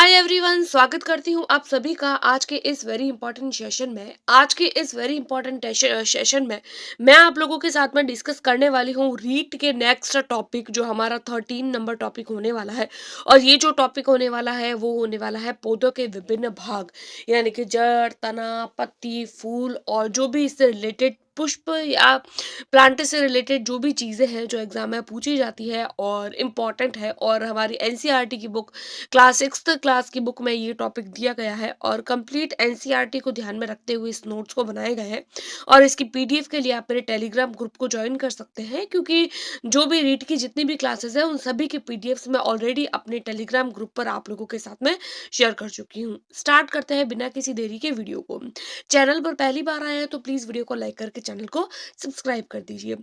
Hi everyone, स्वागत करती हूँ आप सभी का आज के इस वेरी इंपॉर्टेंट सेशन में मैं आप लोगों के साथ में डिस्कस करने वाली हूँ रीट के नेक्स्ट टॉपिक जो हमारा 13 नंबर टॉपिक होने वाला है। और ये जो टॉपिक होने वाला है वो होने वाला है पौधों के विभिन्न भाग, यानी कि जड़, तना, पत्ती, फूल और जो भी इससे रिलेटेड पुष्प या प्लांट से रिलेटेड जो भी चीज़ें हैं जो एग्जाम में पूछी जाती है और इम्पॉर्टेंट है। और हमारी एनसीईआरटी की बुक क्लास 6th क्लास की बुक में ये टॉपिक दिया गया है और कंप्लीट एनसीईआरटी को ध्यान में रखते हुए इस नोट्स को बनाए गए हैं। और इसकी पीडीएफ के लिए आप मेरे टेलीग्राम ग्रुप को ज्वाइन कर सकते हैं, क्योंकि जो भी रीड की जितनी भी क्लासेस हैं उन सभी की पीडीएफ्स मैं ऑलरेडी अपने टेलीग्राम ग्रुप पर आप लोगों के साथ में शेयर कर चुकी हूँ। स्टार्ट करते हैं बिना किसी देरी के वीडियो को। चैनल पर पहली बार आए हैं तो प्लीज वीडियो को लाइक करके चैनल को सब्सक्राइब कर दीजिए।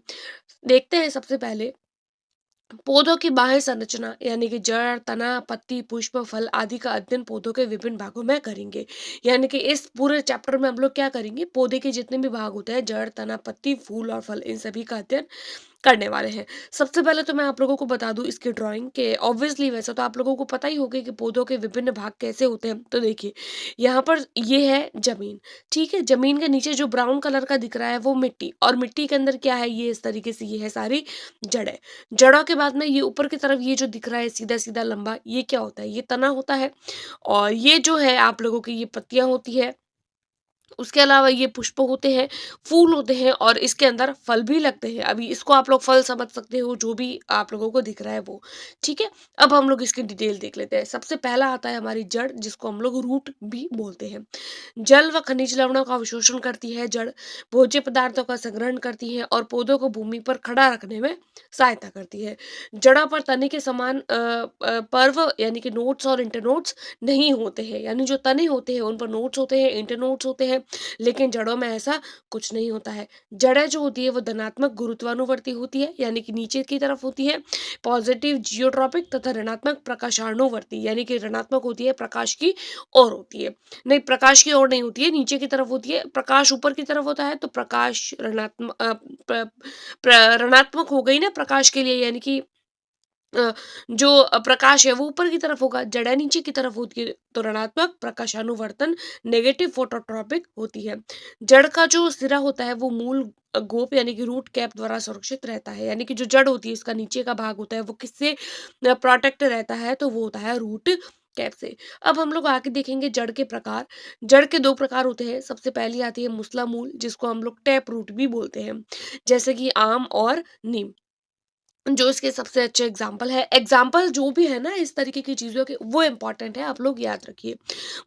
देखते हैं सबसे पहले पौधों की बाह्य संरचना, यानी कि जड़, तना, पत्ती, पुष्प, फल आदि का अध्ययन पौधों के विभिन्न भागों में करेंगे। यानी कि इस पूरे चैप्टर में हम लोग क्या करेंगे, पौधे के जितने भी भाग होते हैं, जड़, तना, पत्ती, फूल और फल, इन सभी का अध्ययन करने वाले हैं। सबसे पहले तो मैं आप लोगों को बता दूं इसकी ड्राइंग के ऑब्वियसली वैसे तो आप लोगों को पता ही होगा कि पौधों के विभिन्न भाग कैसे होते हैं। तो देखिए, यहाँ पर ये है जमीन। ठीक है, जमीन के नीचे जो ब्राउन कलर का दिख रहा है वो मिट्टी, और मिट्टी के अंदर क्या है, ये इस तरीके से ये है सारी जड़ें। जड़ों के बाद में ये ऊपर की तरफ ये जो दिख रहा है सीधा सीधा लंबा, ये क्या होता है, ये तना होता है। और ये जो है आप लोगों की ये पत्तियां होती है। उसके अलावा ये पुष्प होते हैं, फूल होते हैं और इसके अंदर फल भी लगते हैं। अभी इसको आप लोग फल समझ सकते हो जो भी आप लोगों को दिख रहा है वो। ठीक है, अब हम लोग इसकी डिटेल देख लेते हैं। सबसे पहला आता है हमारी जड़, जिसको हम लोग रूट भी बोलते हैं। जल व खनिज लवणों का अवशोषण करती है जड़, भोज्य पदार्थों का संग्रहण करती है और पौधों को भूमि पर खड़ा रखने में सहायता करती है। जड़ों पर तने के समान पर्व यानी कि नोट्स और इंटरनोट्स नहीं होते हैं। यानी जो तने होते हैं उन पर नोट्स होते हैं, इंटरनोट्स होते हैं, लेकिन जड़ों में ऐसा कुछ नहीं होता है। जड़ें जो होती है वो धनात्मक गुरुत्वानुवर्ती होती है, यानी कि नीचे की तरफ होती है, पॉजिटिव जियोट्रॉपिक, तथा ऋणात्मक प्रकाशानुवर्ती, यानी कि ऋणात्मक होती है, प्रकाश की ओर होती है। नहीं, प्रकाश की ओर नहीं होती है, नीचे की तरफ होती है। प्रकाश ऊपर की तरफ होता है तो प्रकाश ऋणात्मक हो गई ना प्रकाश के लिए, यानी कि जो प्रकाश है वो ऊपर की तरफ होगा, जड़ें नीचे की तरफ होती है तो ऋणात्मक प्रकाशानुवर्तन नेगेटिव फोटोट्रॉपिक होती है। जड़ का जो सिरा होता है वो मूल गोप यानी कि रूट कैप द्वारा सुरक्षित रहता है। यानी कि जो जड़ होती है इसका नीचे का भाग होता है वो किससे प्रोटेक्ट रहता है, तो वो होता है रूट कैप से। अब हम लोग आगे देखेंगे जड़ के प्रकार। जड़ के दो प्रकार होते हैं। सबसे पहली आती है मुसला मूल, जिसको हम लोग टैप रूट भी बोलते हैं, जैसे कि आम और नीम, जो इसके सबसे अच्छे एग्जाम्पल है। एग्जाम्पल जो भी है ना इस तरीके की चीजों के, वो इंपॉर्टेंट है, आप लोग याद रखिए।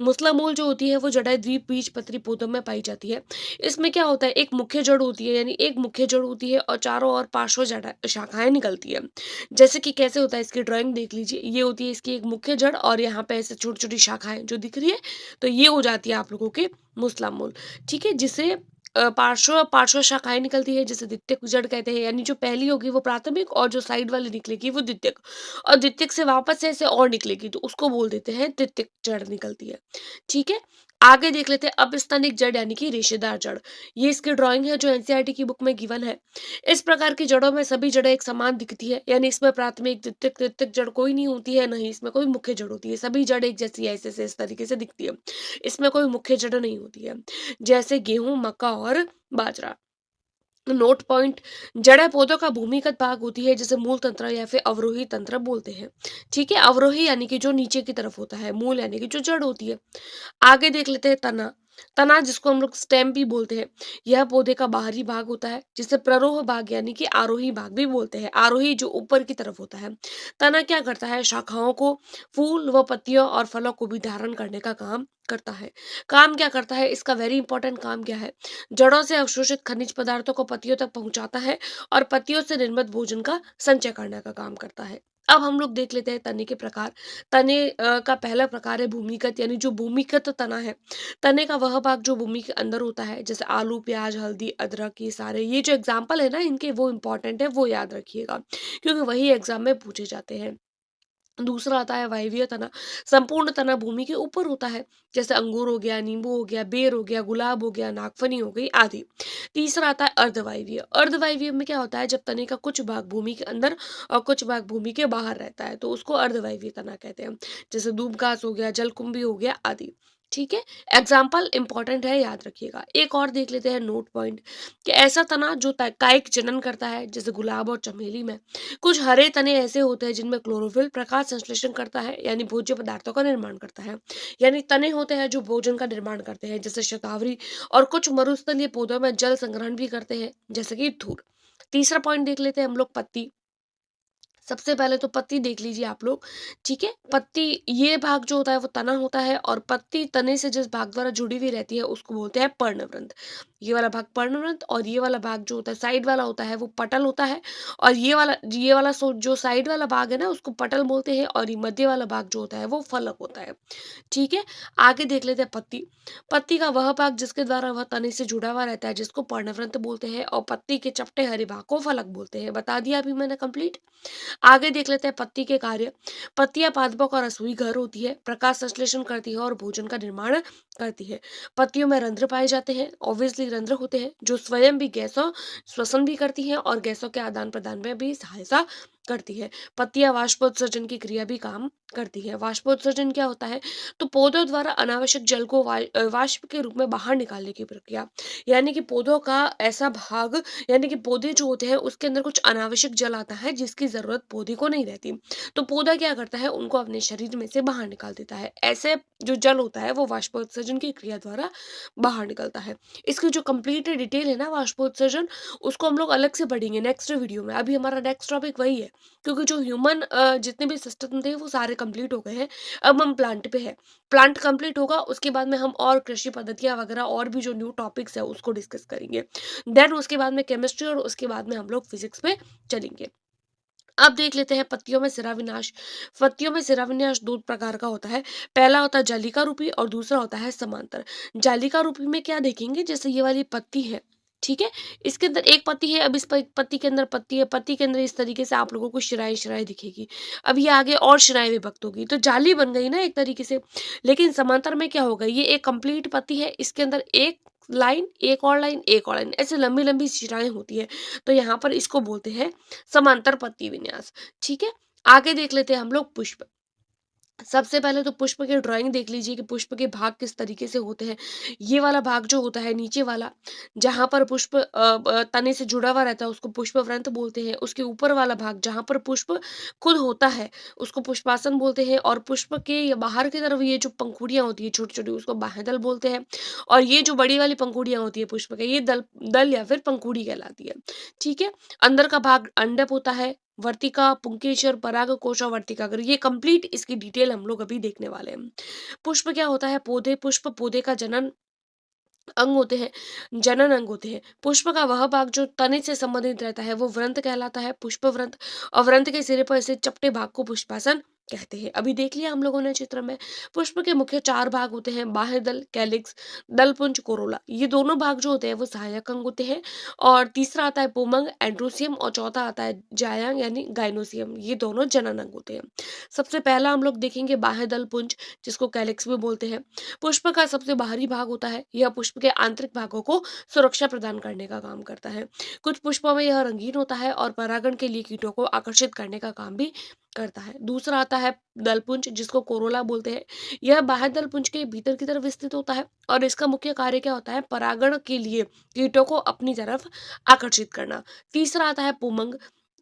मुसला मूल जो होती है वो जड़ें द्विबीज पत्री पौधों में पाई जाती है। इसमें क्या होता है, एक मुख्य जड़ होती है, यानी एक मुख्य जड़ होती है और चारों ओर पार्श्व जड़ शाखाएं निकलती है। जैसे कि कैसे होता है, इसकी ड्राइंग देख लीजिए। ये होती है इसकी एक मुख्य जड़ और यहाँ पे ऐसे छोटी छोटी शाखाएं जो दिख रही है, तो ये हो जाती है आप लोगों के मुसला मूल। ठीक है, जिसे पार्श्व पार्श्व शाखाएं निकलती है जिसे द्वितीयक जड़ कहते हैं। यानी जो पहली होगी वो प्राथमिक और जो साइड वाली निकलेगी वो द्वितीयक, और द्वितीयक से वापस से ऐसे और निकलेगी तो उसको बोल देते हैं द्वितीयक जड़ निकलती है। ठीक है, आगे देख लेते हैं अब स्तनिक जड़ यानी कि रेशेदार जड़। ये इसकी ड्राइंग है जो एनसीईआरटी की बुक में गिवन है। इस प्रकार की जड़ों में सभी जड़ें एक समान दिखती है, यानी इसमें प्राथमिक द्वितीयक तृतीयक जड़ कोई नहीं होती है, नहीं इसमें कोई मुख्य जड़ होती है। सभी जड़ एक जैसी ऐसे से इस तरीके से दिखती है, इसमें कोई मुख्य जड़ नहीं होती है। जैसे गेहूं, मक्का और बाजरा। नोट पॉइंट, जड़ें पौधों का भूमिगत भाग होती है जिसे मूल तंत्र या फिर अवरोही तंत्र बोलते हैं। ठीक है, अवरोही यानी कि जो नीचे की तरफ होता है, मूल यानी कि जो जड़ होती है। आगे देख लेते हैं तना। तना जिसको हम लोग स्टेम भी बोलते हैं, यह पौधे का बाहरी भाग होता है जिसे प्ररोह भाग यानी कि आरोही भाग भी बोलते हैं। आरोही जो ऊपर की तरफ होता है। तना क्या करता है, शाखाओं को, फूल व पत्तियों और फलों को भी धारण करने का काम करता है। काम क्या करता है, इसका वेरी इंपॉर्टेंट काम क्या है, जड़ों से अवशोषित खनिज पदार्थों को पत्तियों तक पहुंचाता है और पत्तियों से निर्मित भोजन का संचय करने का काम करता है। अब हम लोग देख लेते हैं तने के प्रकार। तने का पहला प्रकार है भूमिगत, यानी जो भूमिगत तना है। तने का वह भाग जो भूमि के अंदर होता है, जैसे आलू, प्याज, हल्दी, अदरक, ये सारे ये जो एग्जाम्पल है ना इनके, वो इंपॉर्टेंट है, वो याद रखिएगा क्योंकि वही एग्जाम में पूछे जाते हैं। दूसरा आता है वायवीय तना। संपूर्ण तना भूमि के ऊपर होता है, जैसे अंगूर हो गया, नींबू हो गया, बेर हो गया, गुलाब हो गया, नागफनी हो गई आदि। तीसरा आता है अर्धवायवीय। अर्धवायवीय में क्या होता है, जब तने का कुछ भाग भूमि के अंदर और कुछ भाग भूमि के बाहर रहता है, तो उसको अर्धवायवीय तना कहते हैं। जैसे दूब घास हो गया, जलकुंभी हो गया आदि। ठीक है, एग्जाम्पल इंपॉर्टेंट है, याद रखिएगा। एक और देख लेते हैं नोट पॉइंट, कि ऐसा तना जो कायिक जनन करता है, जैसे गुलाब और चमेली में। कुछ हरे तने ऐसे होते हैं जिनमें क्लोरोफिल प्रकाश संश्लेषण करता है, यानी भोज्य पदार्थों का निर्माण करता है। यानी तने होते हैं जो भोजन का निर्माण करते हैं, जैसे शतावरी। और कुछ मरुस्थलीय पौधों में जल संग्रहण भी करते हैं, जैसे कि धूर। तीसरा पॉइंट देख लेते हैं हम लोग, पत्ती। सबसे पहले तो पत्ती देख लीजिए आप लोग। ठीक है, पत्ती, ये भाग जो होता है वो तना होता है, और पत्ती तने से जिस भाग द्वारा जुड़ी हुई रहती है उसको बोलते हैं पर्णवृंत। ये वाला भाग पर्णवृंत, और ये वाला भाग जो होता है साइड वाला होता है वो पटल होता है। और ये वाला जो साइड वाला भाग है ना, उसको पटल बोलते हैं, और ये मध्य वाला भाग जो होता है वो फलक होता है। ठीक है, आगे देख लेते हैं पत्ती। पत्ती का वह भाग जिसके द्वारा वह तने से जुड़ा हुआ रहता है, जिसको पर्णवृंत बोलते हैं, और पत्ती के चपटे हरे भाग को फलक बोलते हैं। बता दिया अभी मैंने कंप्लीट। आगे देख लेते हैं पत्ती के कार्य। पत्तियां पादपों का रसोई घर होती है, प्रकाश संश्लेषण करती है और भोजन का निर्माण करती है। पत्तियों में रंध्र पाए जाते हैं, ऑब्वियसली रंध्र होते हैं, जो स्वयं भी गैसों श्वसन भी करती हैं और गैसों के आदान प्रदान में भी सहायता करती है। पत्तियां वाष्पोत्सर्जन की क्रिया भी काम करती है। वाष्पोत्सर्जन क्या होता है, तो पौधों द्वारा अनावश्यक जल को वाष्प के रूप में बाहर निकालने की प्रक्रिया। यानी कि पौधों का ऐसा भाग, यानी कि पौधे जो होते हैं उसके अंदर कुछ अनावश्यक जल आता है जिसकी जरूरत पौधे को नहीं रहती, तो पौधा क्या करता है, उनको अपने शरीर में से बाहर निकाल देता है। ऐसे जो जल होता है वो वाष्पोत्सर्जन की क्रिया द्वारा बाहर निकलता है। इसकी जो कंप्लीट डिटेल है ना वाष्पोत्सर्जन, उसको हम लोग अलग से पढ़ेंगे नेक्स्ट वीडियो में। अभी हमारा नेक्स्ट टॉपिक वही है, क्योंकि जो ह्यूमन जितने भी सिस्टम थे वो सारे कंप्लीट हो गए हैं। अब हम प्लांट पे है। प्लांट कंप्लीट होगा, उसके बाद में हम और कृषि पद्धतियां वगैरह और भी जो न्यू टॉपिक्स है उसको डिस्कस करेंगे। देन उसके बाद में केमिस्ट्री, और उसके बाद में हम लोग फिजिक्स पे चलेंगे। अब देख लेते हैं पत्तियों में सिराविनाश। पत्तियों में सिराविनाश दो प्रकार का होता है। पहला होता है जालिका रूपी, और दूसरा होता है समांतर। जालिका रूपी में क्या देखेंगे, जैसे ये वाली पत्ती है, ठीक है, इसके अंदर एक पत्ती है, अब इस पत्ती के अंदर पत्ती है, पत्ती के अंदर इस तरीके से आप लोगों को शिराएं शिराएं दिखेगी। अब ये आगे और शिराएं विभक्त होगी, तो जाली बन गई ना एक तरीके से। लेकिन समांतर में क्या होगा, ये एक कंप्लीट पत्ती है, इसके अंदर एक लाइन, एक और लाइन, एक और लाइन, ऐसे लंबी लंबी शिराएं होती है। तो यहाँ पर इसको बोलते हैं समांतर पत्ती विन्यास। ठीक है, आगे देख लेते हैं हम लोग पुष्प। सबसे पहले तो पुष्प की ड्राइंग देख लीजिए कि पुष्प के भाग किस तरीके से होते हैं। ये वाला भाग जो होता है नीचे वाला, जहां पर पुष्प तने से जुड़ा हुआ रहता है उसको पुष्पवृंत बोलते हैं। उसके ऊपर वाला भाग जहां पर पुष्प खुद होता है उसको पुष्पासन बोलते हैं। और पुष्प के बाहर की तरफ ये जो पंखुड़ियां होती है छोटी छोटी, उसको बाह्यदल बोलते हैं। और ये जो बड़ी वाली पंखुड़ियां होती है पुष्प के, ये दल दल या फिर पंखुड़ी कहलाती है। ठीक है, अंदर का भाग अंडप होता है, वर्तिका, पुंकेसर, परागकोश और वर्तिका, अगर ये कंप्लीट इसकी डिटेल हम लोग अभी देखने वाले हैं। पुष्प क्या होता है, पौधे, पुष्प पौधे का जनन अंग होते हैं, जनन अंग होते हैं। पुष्प का वह भाग जो तने से संबंधित रहता है वो व्रंत कहलाता है, पुष्प व्रंत। और व्रंत के सिरे पर से चपटे भाग को पुष्पासन कहते हैं। अभी देख लिया हम लोगों ने चित्र में। पुष्प के मुख्य चार भाग होते हैं, बाह्य दल, कैलिक्स, दलपुंज, कोरोला। ये दोनों भाग जो होते हैं वो सहायक अंग होते हैं। और तीसरा आता है पुमंग, एंड्रोसियम, और चौथा आता है जायांग यानी गाइनोसियम। ये दोनों जनन अंग होते हैं। सबसे पहला हम लोग देखेंगे बाह्य दल पुंज, जिसको कैलिक्स भी बोलते हैं। पुष्प का सबसे बाहरी भाग होता है, यह पुष्प के आंतरिक भागों को सुरक्षा प्रदान करने का काम करता है। कुछ पुष्पों में यह रंगीन होता है और परागण के लिए कीटों को आकर्षित करने का काम भी करता है। दूसरा आता है दलपुंज, जिसको कोरोला बोलते हैं। यह बाह्य दलपुंज के भीतर की तरफ विस्तृत होता है, और इसका मुख्य कार्य क्या होता है, परागण के लिए कीटों को अपनी तरफ आकर्षित करना। तीसरा आता है पुमंग।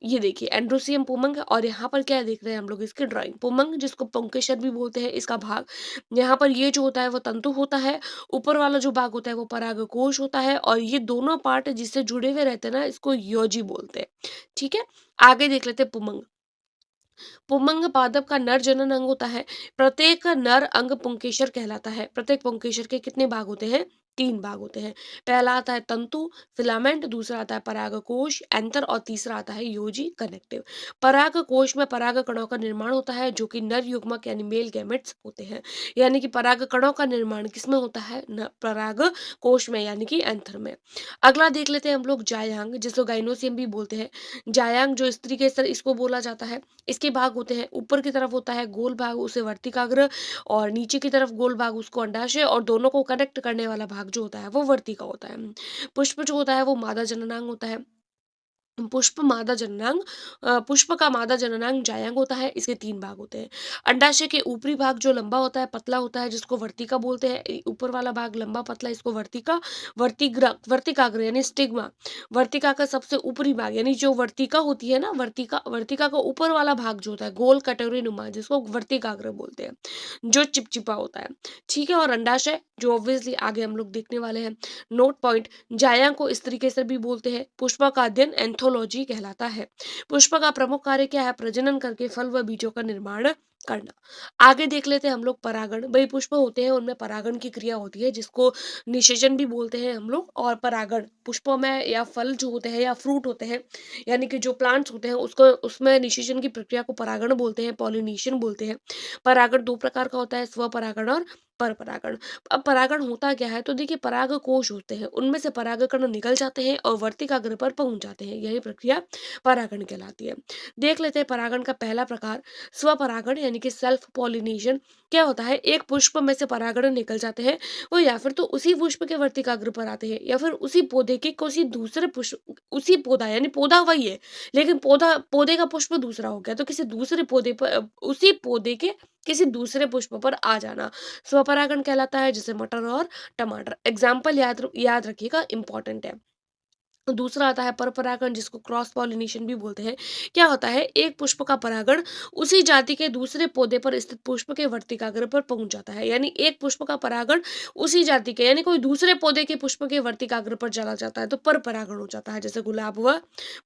ये देखिए एंड्रोसियम पुमंग, और यहाँ पर क्या देख रहे हैं हम लोग, इसकी ड्राइंग। पुमंग जिसको पुंकेसर भी बोलते हैं, इसका भाग यहाँ पर ये जो होता है वो तंतु होता है। ऊपर वाला जो भाग होता है वो परागकोश होता है, और ये दोनों पार्ट जिससे जुड़े हुए रहते हैं ना, इसको योजी बोलते हैं। ठीक है, आगे देख लेते हैं पुमंग। पुमंग पादप का नर जनन अंग होता है। प्रत्येक नर अंग पुंकेसर कहलाता है। प्रत्येक पुंकेसर के कितने भाग होते हैं, तीन भाग होते हैं। पहला आता है तंतु, फिलामेंट, दूसरा आता है परागकोश, एंथर और तीसरा आता है योजी, कनेक्टिव। परागकोश में पराग कणों का निर्माण होता है जो कि नर युग्मक यानी मेल गैमेट्स होते हैं। यानी कि पराग कणों का निर्माण किसमें होता है? पराग कोश में यानी कि एंथर में। अगला देख लेते हैं हम लोग जायांग, जिसको गाइनोसियम भी बोलते हैं। जायांग जो स्त्री के स्तर इसको बोला जाता है। इसके भाग होते हैं, ऊपर की तरफ होता है गोल भाग, उसे वर्तिकाग्र, और नीचे की तरफ गोल भाग उसको अंडाशय, और दोनों को कनेक्ट करने वाला भाग जो होता है वो वर्तिका होता है। पुष्प जो होता है वो मादा जननांग होता है। पुष्प का मादा जननांग जायंग होता है। इसके तीन भाग होते हैं। अंडाशय के ऊपरी भाग जो लंबा होता है, पतला होता है, जिसको वर्तिका बोलते हैं। ऊपर वाला भाग लंबा पतला, इसको वर्तिका। वर्तिकाग्र यानी स्टिग्मा। वर्तिका का सबसे ऊपरी भाग यानी जो वर्तिका होती है ना, वर्तिका वर्तिका का ऊपर वाला भाग जो होता है गोल कटोरी नुमा, जिसको वर्तिकाग्र बोलते हैं, जो चिपचिपा होता है। ठीक है। और अंडाशय जो ऑब्वियसली आगे हम लोग देखने वाले हैं। नोट पॉइंट, जाया को इस तरीके से भी बोलते हैं। पुष्प का अध्ययन एंथोलॉजी कहलाता है। पुष्प का प्रमुख कार्य क्या है? प्रजनन करके फल व बीजों का निर्माण करना। आगे देख लेते हैं हम लोग परागण। भाई पुष्प होते हैं, उनमें परागण की क्रिया होती है, जिसको निषेचन भी बोलते हैं हम लोग। और परागण पुष्पों में या फल जो होते हैं या फ्रूट होते हैं, यानी कि जो प्लांट्स होते हैं, उसको उसमें निषेचन की प्रक्रिया को परागण बोलते हैं, पॉलिनेशन बोलते हैं। परागण दो प्रकार का होता है, स्वपरागण और पर परागण। अब परागण होता क्या है? तो देखिए, पराग कोश होते हैं, उनमें से परागकण निकल जाते हैं और वर्तिकाग्र पर पहुंच जाते हैं। यही प्रक्रिया परागण कहलाती है। देख लेते हैं परागण का पहला प्रकार, स्वपरागण यानी कि सेल्फ पॉलिनेशन। क्या होता है? एक पुष्प में से परागण निकल जाते हैं, वो या फिर तो उसी पुष्प के वर्तिकाग्र पर आते हैं, या फिर उसी पौधे के किसी दूसरे पुष्प, उसी पौधा यानी पौधा वही है, लेकिन पौधे का पुष्प दूसरा हो गया, तो किसी दूसरे पौधे पर, उसी पौधे के किसी दूसरे पुष्प पर आ जाना स्वपरागण कहलाता है, जैसे मटर और टमाटर। एग्जाम्पल याद रखिएगा, इंपॉर्टेंट है। दूसरा आता है परपरागण, जिसको क्रॉस पॉलिनेशन भी बोलते हैं। क्या होता है? एक पुष्प का परागण उसी जाति के दूसरे पौधे पर स्थित पुष्प के वर्तिकाग्र पर पहुंच जाता है। यानी एक पुष्प का परागण उसी जाति के यानी कोई दूसरे पौधे के पुष्प के वर्तिकाग्र पर चला जाता है, तो परपरागण हो जाता है, जैसे गुलाब व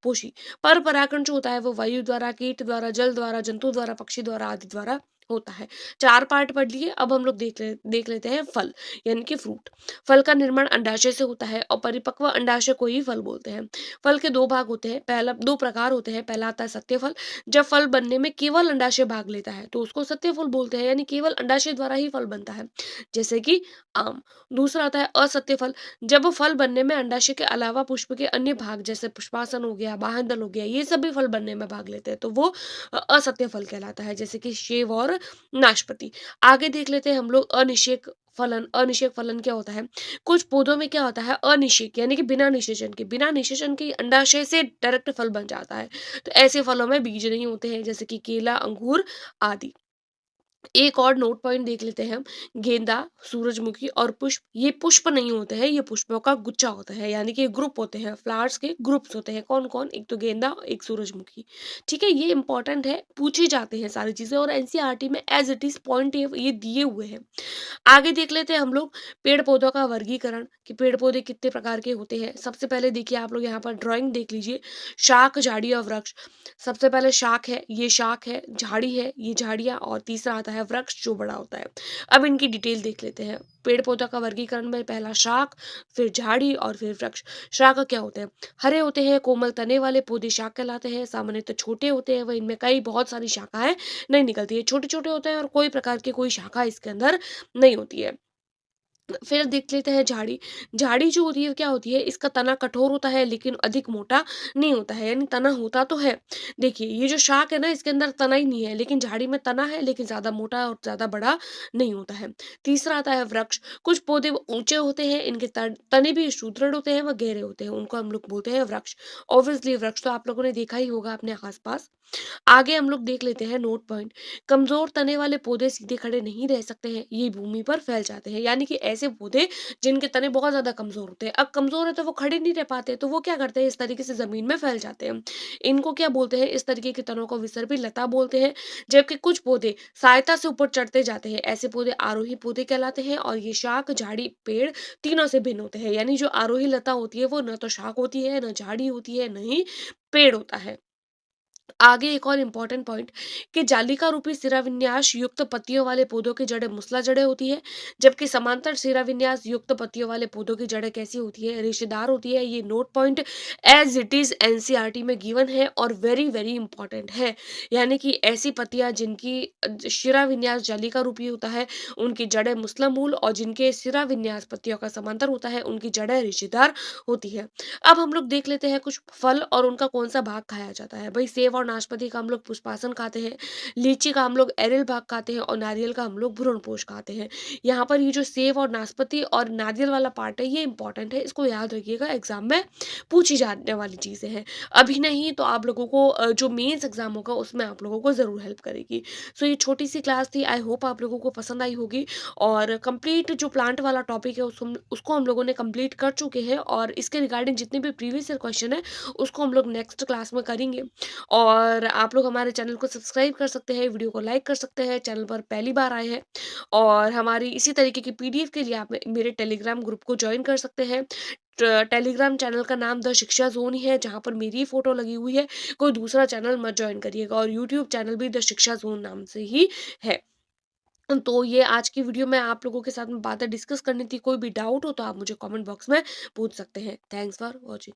पोशी। परपरागण जो होता है वो वायु द्वारा, कीट द्वारा, जल द्वारा, जंतु द्वारा, पक्षी द्वारा आदि द्वारा होता है। चार पार्ट पढ़ लिए। अब हम लोग देख लेते हैं फल यानी कि फ्रूट। फल का निर्माण अंडाशय से होता है और परिपक्व अंडाशय को ही फल बोलते हैं। फल के दो भाग होते हैं, पहला दो प्रकार होते हैं। पहला आता है सत्य फल। जब फल बनने में केवल अंडाशय भाग लेता है तो उसको सत्य फल बोलते हैं, यानी केवल अंडाशय द्वारा ही फल बनता है, जैसे कि आम। दूसरा आता है असत्य फल। जब फल बनने में अंडाशय के अलावा पुष्प के अन्य भाग, जैसे पुष्पासन हो गया, बाह्यदल हो गया, ये सभी फल बनने में भाग लेते हैं, तो वो असत्य फल कहलाता है, जैसे कि सेब और नाशपाती। आगे देख लेते हैं हम लोग अनिषेक फलन। अनिषेक फलन क्या होता है? कुछ पौधों में क्या होता है? अनिषेक यानी कि बिना निषेचन के अंडाशय से डायरेक्ट फल बन जाता है, तो ऐसे फलों में बीज नहीं होते हैं, जैसे कि केला, अंगूर आदि। एक और नोट पॉइंट देख लेते हैं हम। गेंदा, सूरजमुखी और पुष्प, ये पुष्प नहीं होते हैं, ये पुष्पों का गुच्छा होता है, यानी कि ग्रुप होते हैं, फ्लावर्स के ग्रुप्स होते हैं। कौन कौन? एक तो गेंदा, एक सूरजमुखी। ठीक है, ये इंपॉर्टेंट है, पूछी जाते हैं सारी चीजें, और एनसीईआरटी में एज इट इज पॉइंट ये दिए हुए हैं। आगे देख लेते हैं हम लोग पेड़ पौधों का वर्गीकरण, कि पेड़ पौधे कितने प्रकार के होते हैं। सबसे पहले देखिए, आप लोग यहाँ पर ड्राइंग देख लीजिए, शाख, झाड़ी और वृक्ष। सबसे पहले शाख है, ये शाख है, झाड़ी है, ये झाड़ियाँ, और तीसरा आता है वृक्ष जो बड़ा होता है। अब इनकी डिटेल देख लेते हैं। पेड़ पौधा का वर्गीकरण में पहला शाख, फिर झाड़ी और फिर वृक्ष। शाख क्या होते हैं? हरे होते हैं, कोमल तने वाले पौधे शाख कहलाते हैं। सामान्यतः छोटे होते हैं, वह इनमें कई बहुत सारी शाखाएं नहीं निकलती है, छोटे छोटे होते हैं और कोई प्रकार की कोई शाखा इसके अंदर नहीं होती है। फिर देख लेते हैं झाड़ी। झाड़ी जो होती है क्या होती है? इसका तना कठोर होता है लेकिन अधिक मोटा नहीं होता है, यानी तना होता तो है। देखिए, ये जो शाख है ना, इसके अंदर तना ही नहीं है, लेकिन झाड़ी में तना है, लेकिन ज्यादा मोटा और ज्यादा बड़ा नहीं होता है। तीसरा आता है वृक्ष। कुछ पौधे ऊंचे होते हैं, इनके तने भी सुदृढ़ होते हैं, वह गहरे होते हैं, उनको हम लोग बोलते हैं वृक्ष। ऑब्वियसली वृक्ष तो आप लोगों ने देखा ही होगा अपने आसपास। आगे हम लोग देख लेते हैं नोट पॉइंट। कमजोर तने वाले पौधे सीधे खड़े नहीं रह सकते हैं, ये भूमि पर फैल जाते हैं, यानी कि ऐसे पौधे जिनके तने बहुत ज्यादा कमजोर होते हैं। अब कमजोर है तो वो खड़े नहीं रह पाते, तो वो क्या करते हैं? इस तरीके से जमीन में फैल जाते हैं। इनको क्या बोलते हैं? इस तरीके के तनों को विसर्पी लता बोलते हैं। जबकि कुछ पौधे सहायता से ऊपर चढ़ते जाते हैं, ऐसे पौधे आरोही पौधे कहलाते हैं। और ये शाख, झाड़ी, पेड़ तीनों से भिन्न होते हैं, यानी जो आरोही लता होती है वो न तो शाख होती है, न झाड़ी होती है, न ही पेड़ होता है। आगे एक और इम्पोर्टेंट पॉइंट कि जालिका रूपी शिराविन्यास युक्त पत्तियों वाले पौधों की जड़ें मुसला जड़ें होती है, जबकि समांतर शिराविन्यास युक्त पत्तियों वाले पौधों की जड़ें कैसी होती है, रेशेदार होती है। ये note point as it is NCERT में गिवन है और वेरी वेरी इंपॉर्टेंट है। यानी कि ऐसी पत्तियां जिनकी शिराविन्यास जालिका रूपी होता है, उनकी जड़ें मुसला मूल, और जिनके शिराविन्यास पत्तियों का समांतर होता है, उनकी जड़ें रेशेदार होती है। अब हम लोग देख लेते हैं कुछ फल और उनका कौन सा भाग खाया जाता है। भाई सेब और नाशपाती का हम लोग पुष्पासन खाते हैं, लीची का हम लोग एरिल भाग खाते हैं और नारियल का हम लोग भ्रूणपोष खाते हैं। यहाँ पर ये जो सेब और नाशपाती और नारियल वाला पार्ट है ये इंपॉर्टेंट है, इसको याद रखिएगा, एग्जाम में पूछी जाने वाली चीजें हैं। अभी नहीं तो आप लोगों को जो मेंस एग्जाम होगा उसमें आप लोगों को जरूर हेल्प करेगी। सो ये छोटी सी क्लास थी, आई होप आप लोगों को पसंद आई होगी। और कंप्लीट जो प्लांट वाला टॉपिक है उसको हम लोगों ने कंप्लीट कर चुके हैं, और इसके रिगार्डिंग जितने भी प्रीवियस ईयर क्वेश्चन है उसको हम लोग नेक्स्ट क्लास में करेंगे। और आप लोग हमारे चैनल को सब्सक्राइब कर सकते हैं, वीडियो को लाइक कर सकते हैं, चैनल पर पहली बार आए हैं। और हमारी इसी तरीके की पीडीएफ के लिए आप मेरे टेलीग्राम ग्रुप को ज्वाइन कर सकते हैं। टेलीग्राम चैनल का नाम द शिक्षा जोन ही है, जहाँ पर मेरी फोटो लगी हुई है। कोई दूसरा चैनल मत ज्वाइन करिएगा, और यूट्यूब चैनल भी द शिक्षा जोन नाम से ही है। तो ये आज की वीडियो में आप लोगों के साथ में बातें डिस्कस करनी थी। कोई भी डाउट हो तो आप मुझे कमेंट बॉक्स में पूछ सकते हैं। Thanks for watching.